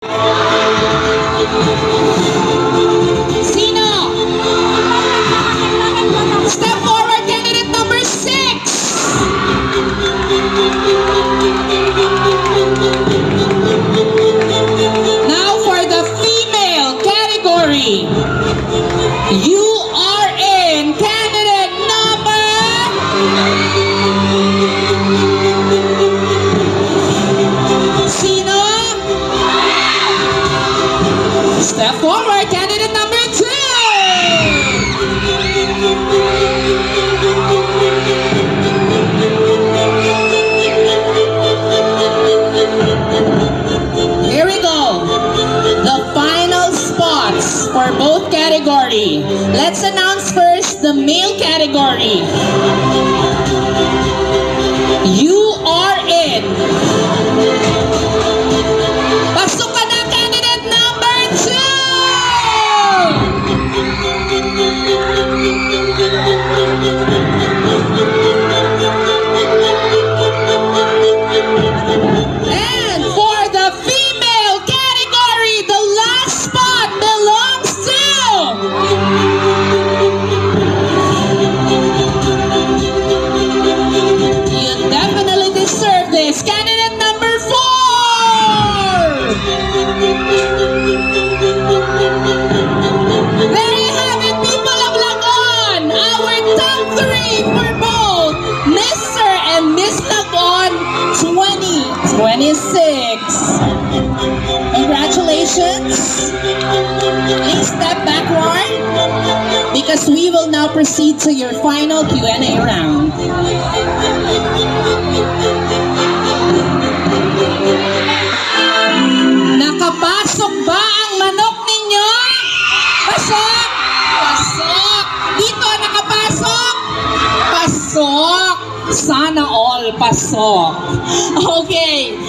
Sino? Step forward, candidate number 6. Now for the female category. You are in candidate number... Sino? Step forward, candidate number 2. Here we go. The final spots for both category. Let's announce first the male category. You are in. Pasok ka na, candidate number 2. And for the female category, the last spot belongs to... You definitely deserve this. Candidate number 4. There you have it, people of Lagon. Our top 3 for both Mr. and Miss Lagon 2026. Congratulations. Please step backward because we will now proceed to your final Q&A round. Nakapasok ba ang manok ninyo? Pasok! Pasok! Dito nakapasok? Pasok! Sana all pasok. Okay.